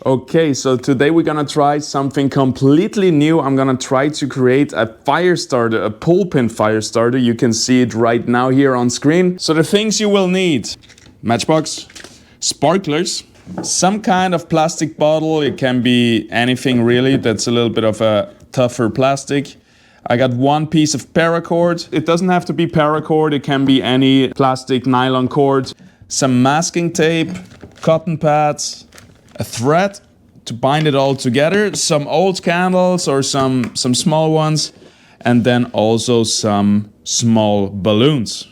Okay, so today we're gonna try something completely new. I'm gonna try to create a fire starter, a Pull-Pin Firestarter. You can see it right now here on screen. So the things you will need: matchbox, sparklers, some kind of plastic bottle. It can be anything really that's a little bit of a tougher plastic. I got one piece of paracord. It doesn't have to be paracord, it can be any plastic nylon cord. Some masking tape, cotton pads, a thread to bind it all together, some old candles or some small ones, and then also some small balloons.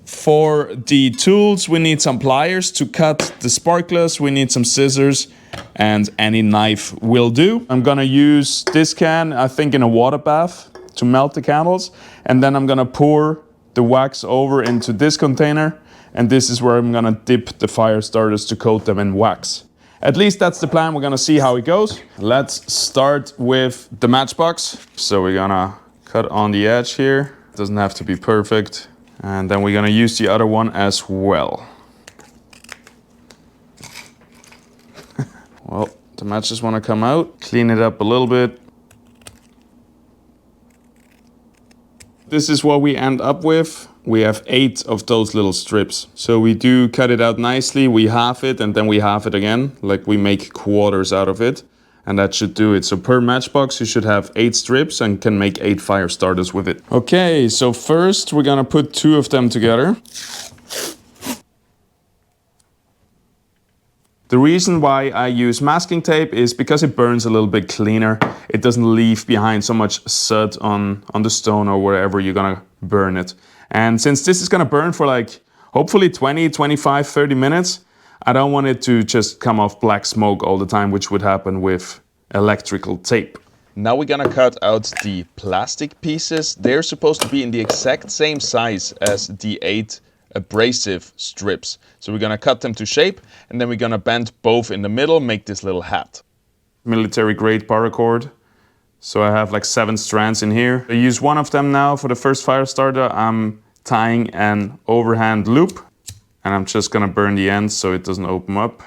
For the tools, we need some pliers to cut the sparklers, we need some scissors, and any knife will do. I'm gonna use this can, I think in a water bath, to melt the candles, and then I'm gonna pour the wax over into this container, and this is where I'm gonna dip the fire starters to coat them in wax. At least that's the plan. We're gonna see how it goes. Let's start with the matchbox. So we're gonna cut on the edge here. Doesn't have to be perfect. And then we're gonna use the other one as well. Well, the matches wanna come out. Clean it up a little bit. This is what we end up with. We have 8 of those little strips. So we do cut it out nicely, we halve it and then we halve it again, like we make quarters out of it. And that should do it. So per matchbox you should have 8 strips and can make 8 fire starters with it. Okay, so first we're gonna put 2 of them together. The reason why I use masking tape is because it burns a little bit cleaner. It doesn't leave behind so much soot on the stone or wherever you're gonna burn it. And since this is gonna burn for like, hopefully 20, 25, 30 minutes, I don't want it to just come off black smoke all the time, which would happen with electrical tape. Now we're gonna cut out the plastic pieces. They're supposed to be in the exact same size as the 8 abrasive strips. So we're gonna cut them to shape and then we're gonna bend both in the middle, make this little hat. Military grade paracord. So I have like 7 strands in here. I use one of them now for the first fire starter. I'm tying an overhand loop and I'm just gonna burn the ends so it doesn't open up.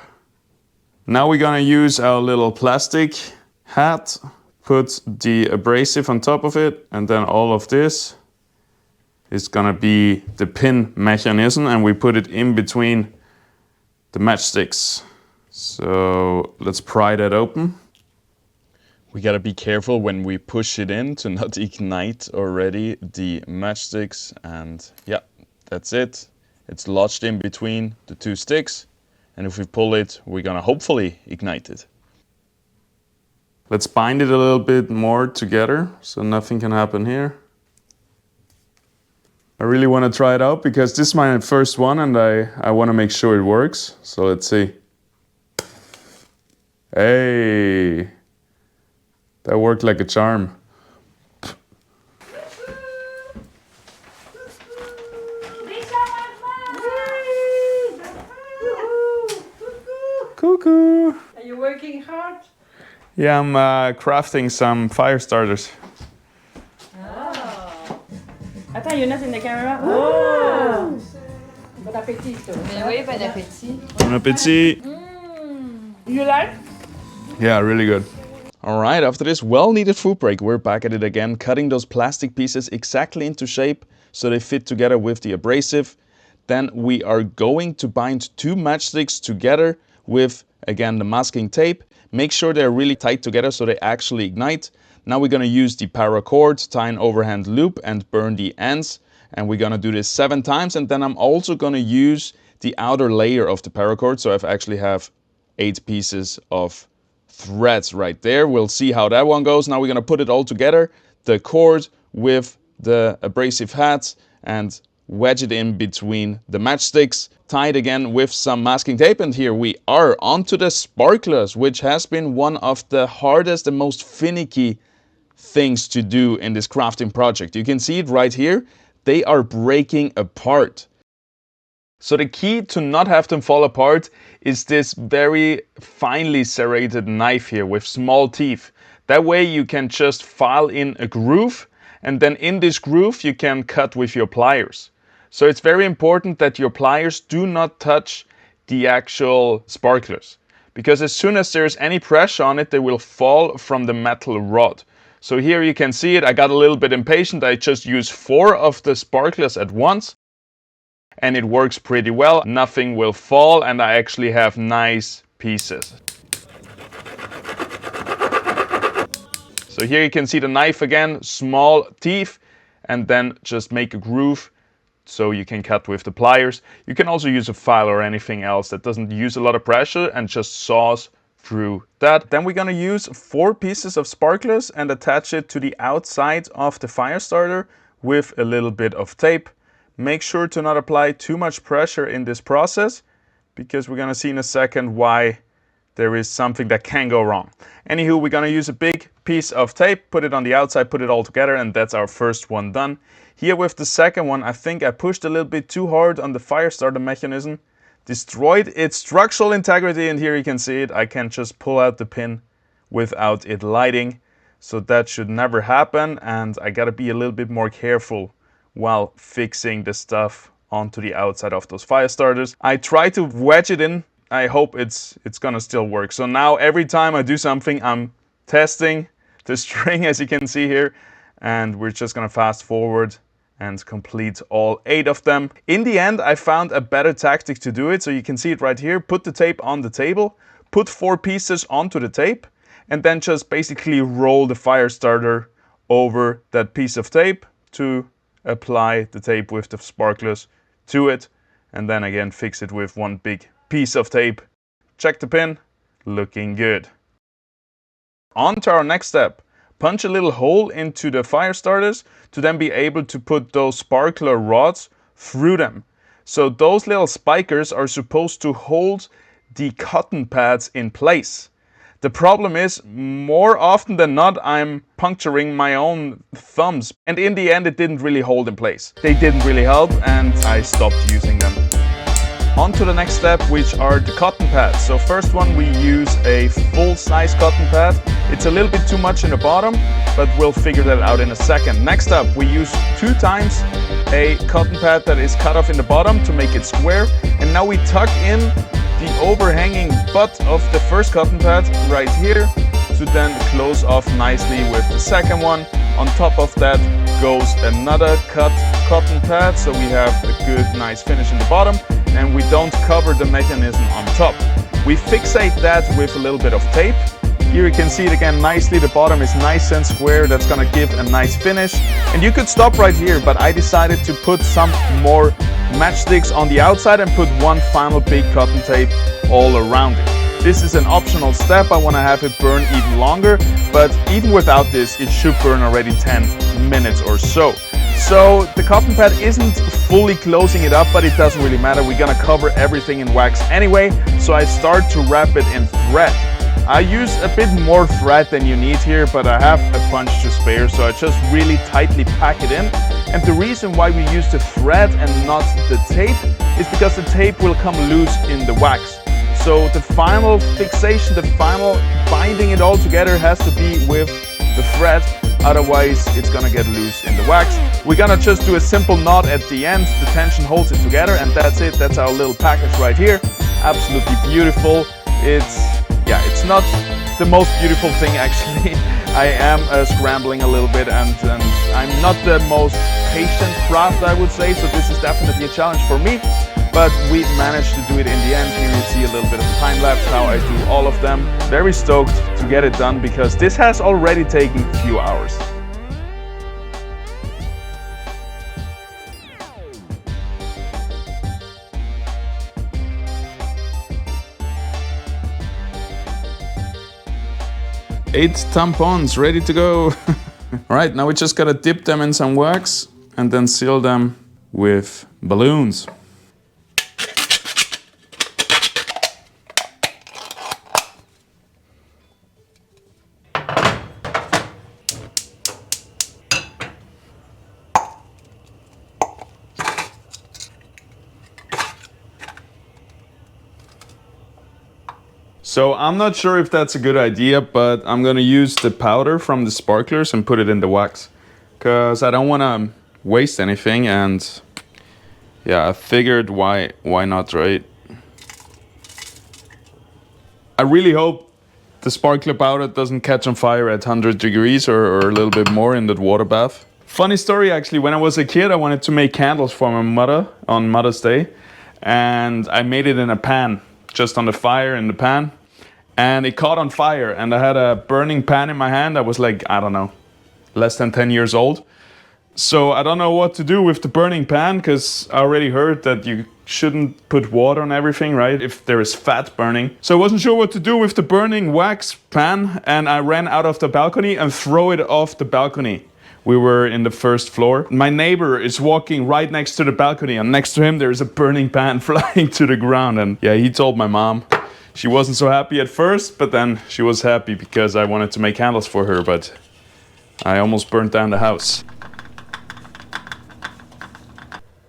Now we're gonna use our little plastic hat, put the abrasive on top of it, and then all of this is gonna be the pin mechanism, and we put it in between the matchsticks. So let's pry that open. We gotta be careful when we push it in to not ignite already the matchsticks, and yeah, that's it. It's lodged in between the 2 sticks, and if we pull it, we're gonna hopefully ignite it. Let's bind it a little bit more together so nothing can happen here. I really want to try it out because this is my first one and I want to make sure it works. So let's see. Hey, that worked like a charm. Cuckoo. Are you working hard? Yeah, I'm crafting some fire starters. Attends, you're not in the camera. Oh! Bon appétit, so. Oui, bon appétit. Bon appétit. You like? Yeah, really good. All right, after this well-needed food break, we're back at it again, cutting those plastic pieces exactly into shape so they fit together with the abrasive. Then we are going to bind 2 matchsticks together with, again, the masking tape. Make sure they're really tight together so they actually ignite. Now we're gonna use the paracord, tie an overhand loop and burn the ends. And we're gonna do this 7 times. And then I'm also gonna use the outer layer of the paracord. So I actually have 8 pieces of threads right there. We'll see how that one goes. Now we're gonna put it all together, the cord with the abrasive hat, and wedge it in between the matchsticks, tied again with some masking tape. And here we are onto the sparklers, which has been one of the hardest and most finicky things to do in this crafting project. You can see it right here. They are breaking apart. So the key to not have them fall apart is this very finely serrated knife here with small teeth. That way you can just file in a groove, and then in this groove you can cut with your pliers. So it's very important that your pliers do not touch the actual sparklers, because as soon as there's any pressure on it, they will fall from the metal rod. So here you can see it. I got a little bit impatient. I just used 4 of the sparklers at once, and it works pretty well. Nothing will fall, and I actually have nice pieces. So here you can see the knife again, small teeth, and then just make a groove so you can cut with the pliers. You can also use a file or anything else that doesn't use a lot of pressure and just saws through that. Then we're gonna use 4 pieces of sparklers and attach it to the outside of the fire starter with a little bit of tape. Make sure to not apply too much pressure in this process, because we're gonna see in a second why there is something that can go wrong. Anywho, we're gonna use a big piece of tape, put it on the outside, put it all together, and that's our first one done. Here with the second one, I think I pushed a little bit too hard on the fire starter mechanism, destroyed its structural integrity, and here you can see it. I can just pull out the pin without it lighting. So that should never happen, and I gotta be a little bit more careful while fixing the stuff onto the outside of those fire starters. I try to wedge it in. I hope it's gonna still work. So now every time I do something, I'm testing the string, as you can see here, and we're just gonna fast forward and complete all 8 of them. In the end, I found a better tactic to do it. So you can see it right here. Put the tape on the table, put 4 pieces onto the tape, and then just basically roll the fire starter over that piece of tape to apply the tape with the sparklers to it, and then again fix it with 1 big piece of tape. Check the pin, looking good. On to our next step. Punch a little hole into the fire starters to then be able to put those sparkler rods through them. So those little spikers are supposed to hold the cotton pads in place. The problem is, more often than not, I'm puncturing my own thumbs, and in the end it didn't really hold in place. They didn't really help, and I stopped using them. On to the next step, which are the cotton pads. So first one, we use a full-size cotton pad. It's a little bit too much in the bottom, but we'll figure that out in a second. Next up, we use 2 times a cotton pad that is cut off in the bottom to make it square. And now we tuck in the overhanging butt of the first cotton pad right here to then close off nicely with the second one. On top of that goes another cut cotton pad, so we have a good nice finish in the bottom, and we don't cover the mechanism on top. We fixate that with a little bit of tape. Here you can see it again nicely. The bottom is nice and square. That's gonna give a nice finish. And you could stop right here, but I decided to put some more matchsticks on the outside and put 1 final big cotton tape all around it. This is an optional step. I want to have it burn even longer, but even without this, it should burn already 10 minutes or so. So the cotton pad isn't fully closing it up, but it doesn't really matter. We're gonna cover everything in wax anyway, so I start to wrap it in thread. I use a bit more thread than you need here, but I have a bunch to spare, so I just really tightly pack it in. And the reason why we use the thread and not the tape is because the tape will come loose in the wax. So the final fixation, the final binding it all together has to be with the thread, otherwise it's gonna get loose in the wax. We're gonna just do a simple knot at the end, the tension holds it together, and that's it. That's our little package right here. Absolutely beautiful. It's not the most beautiful thing actually. I am scrambling a little bit, and I'm not the most patient craft, I would say, so this is definitely a challenge for me. But we managed to do it in the end. Here you see a little bit of a time lapse how I do all of them. Very stoked to get it done, because this has already taken a few hours. Eight tampons ready to go. All right, now we just gotta dip them in some wax and then seal them with balloons. So I'm not sure if that's a good idea, but I'm gonna use the powder from the sparklers and put it in the wax, because I don't wanna waste anything, and yeah, I figured why not, right? I really hope the sparkler powder doesn't catch on fire at 100 degrees or a little bit more in that water bath. Funny story actually, when I was a kid I wanted to make candles for my mother on Mother's Day, and I made it in a pan, just on the fire in the pan, and it caught on fire and I had a burning pan in my hand. I was like, I don't know, less than 10 years old. So I don't know what to do with the burning pan, because I already heard that you shouldn't put water on everything, right? If there is fat burning. So I wasn't sure what to do with the burning wax pan, and I ran out of the balcony and threw it off the balcony. We were in the first floor. My neighbor is walking right next to the balcony, and next to him there's a burning pan flying to the ground. And yeah, he told my mom. She wasn't so happy at first, but then she was happy because I wanted to make candles for her, but I almost burnt down the house.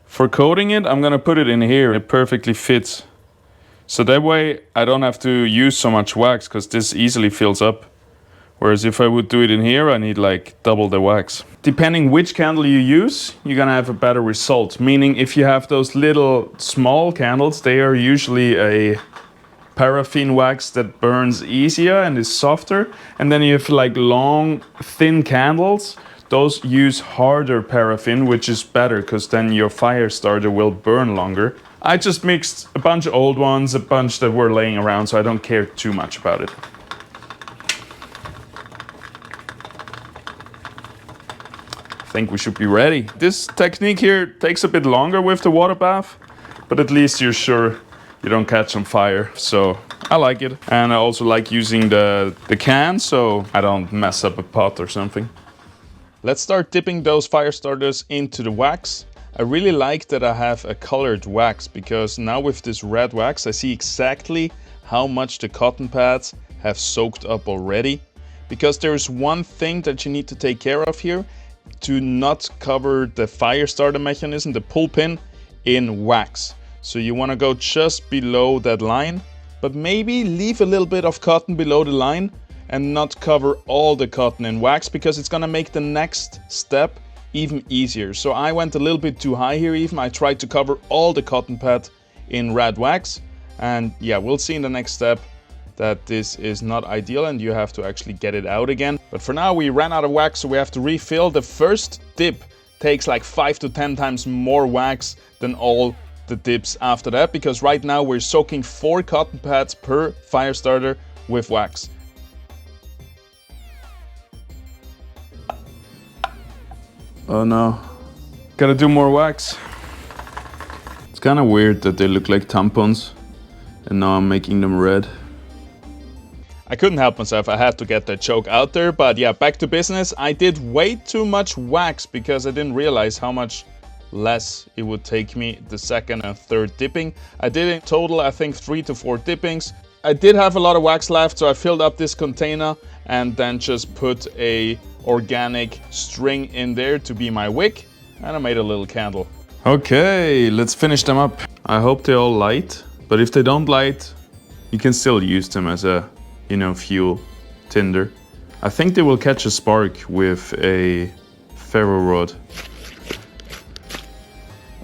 For coating it, I'm gonna put it in here. It perfectly fits. So that way I don't have to use so much wax, because this easily fills up. Whereas if I would do it in here, I need like double the wax. Depending which candle you use, you're gonna have a better result. Meaning if you have those little small candles, they are usually a paraffin wax that burns easier and is softer. And then you have like long, thin candles. Those use harder paraffin, which is better because then your fire starter will burn longer. I just mixed a bunch of old ones, a bunch that were laying around, so I don't care too much about it. I think we should be ready. This technique here takes a bit longer with the water bath, but at least you're sure you don't catch on fire, so I like it. And I also like using the can, so I don't mess up a pot or something. Let's start dipping those fire starters into the wax. I really like that I have a colored wax, because now with this red wax I see exactly how much the cotton pads have soaked up already. Because there's one thing that you need to take care of here, to not cover the fire starter mechanism, the pull pin, in wax. So you want to go just below that line, but maybe leave a little bit of cotton below the line and not cover all the cotton in wax, because it's gonna make the next step even easier. So I went a little bit too high here even. I tried to cover all the cotton pad in red wax, and yeah, we'll see in the next step that this is not ideal and you have to actually get it out again. But for now we ran out of wax, so we have to refill. The first dip takes like 5 to 10 times more wax than all the dips after that, because right now we're soaking 4 cotton pads per fire starter with wax. Oh no, gotta do more wax. It's kind of weird that they look like tampons and now I'm making them red. I couldn't help myself, I had to get that joke out there, but yeah, back to business. I did way too much wax because I didn't realize how much less it would take me the second and third dipping. I did in total, I think 3 to 4 dippings. I did have a lot of wax left, so I filled up this container and then just put a organic string in there to be my wick, and I made a little candle. Okay, let's finish them up. I hope they all light, but if they don't light, you can still use them as a, you know, fuel, tinder. I think they will catch a spark with a ferro rod.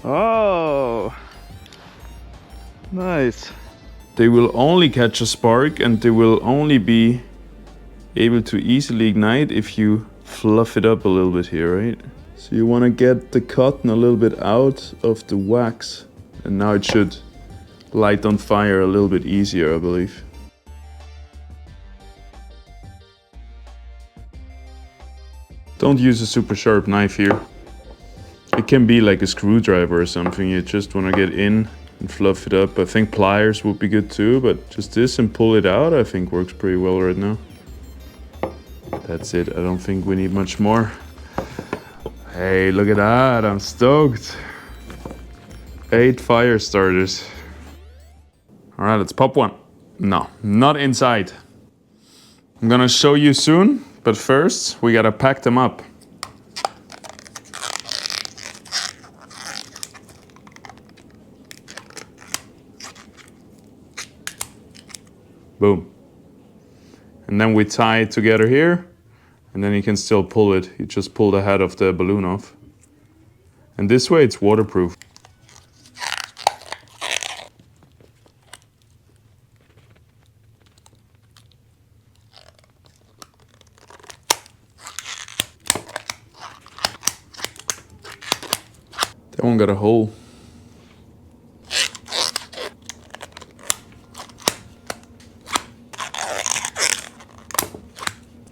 Oh, nice. They will only catch a spark and they will only be able to easily ignite if you fluff it up a little bit here, right? So you want to get the cotton a little bit out of the wax, and now it should light on fire a little bit easier, I believe. Don't use a super sharp knife here. It can be like a screwdriver or something. You just want to get in and fluff it up. I think pliers would be good too, but just this and pull it out I think works pretty well right now. That's it, I don't think we need much more. Hey, look at that, I'm stoked. 8 fire starters. All right, let's pop one. No, not inside. I'm gonna show you soon, but first we gotta pack them up. Boom. And then we tie it together here, and then you can still pull it. You just pull the head of the balloon off. And this way it's waterproof. one got a hole.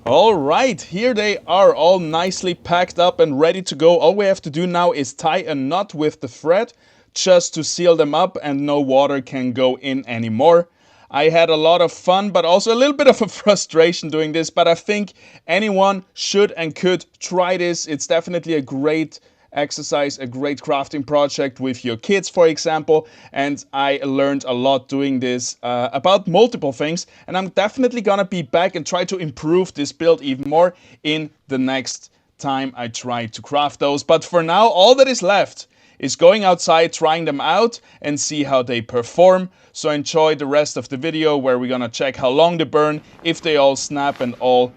All right, here they are all nicely packed up and ready to go. All we have to do now is tie a knot with the thread just to seal them up and no water can go in anymore. I had a lot of fun, but also a little bit of a frustration doing this, but I think anyone should and could try this. It's definitely a great exercise, a great crafting project with your kids, for example. And I learned a lot doing this about multiple things. And I'm definitely gonna be back and try to improve this build even more in the next time I try to craft those. But for now, all that is left is going outside, trying them out and see how they perform. So enjoy the rest of the video where we're gonna check how long they burn, if they all snap and all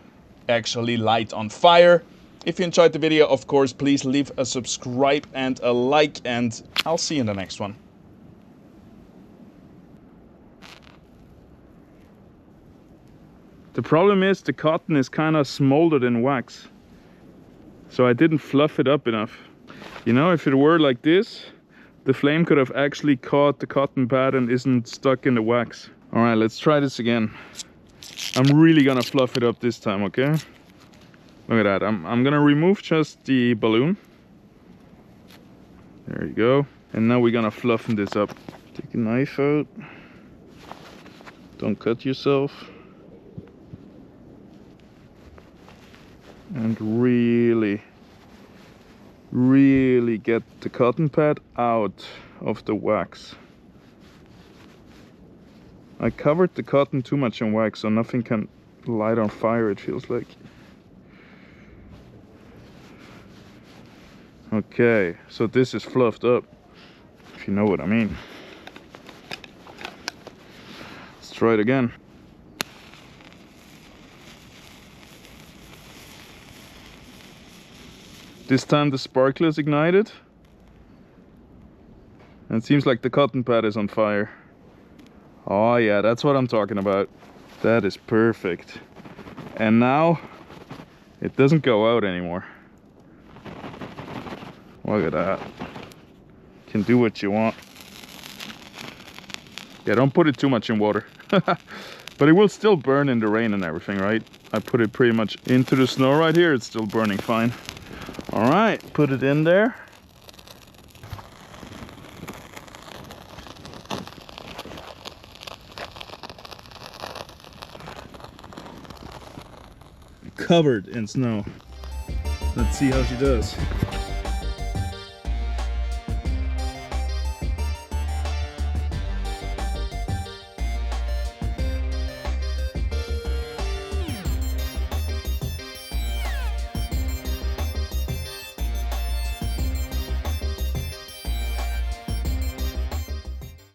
actually light on fire. If you enjoyed the video, of course, please leave a subscribe and a like, and I'll see you in the next one. The problem is the cotton is kind of smoldered in wax, so I didn't fluff it up enough. You know, if it were like this, the flame could have actually caught the cotton pad and isn't stuck in the wax. All right, let's try this again. I'm really gonna fluff it up this time, okay? Look at that. I'm gonna remove just the balloon. There you go. And now we're gonna fluffen this up. Take a knife out. Don't cut yourself. And really get the cotton pad out of the wax. I covered the cotton too much in wax, so nothing can light on fire, it feels like. Okay, so this is fluffed up, if you know what I mean. Let's try it again. This time the sparkler is ignited. And it seems like the cotton pad is on fire. Oh yeah, that's what I'm talking about. That is perfect. And now it doesn't go out anymore. Look at that. You can do what you want. Yeah, don't put it too much in water. But it will still burn in the rain and everything, right? I put it pretty much into the snow right here. It's still burning fine. All right, put it in there. Covered in snow. Let's see how she does.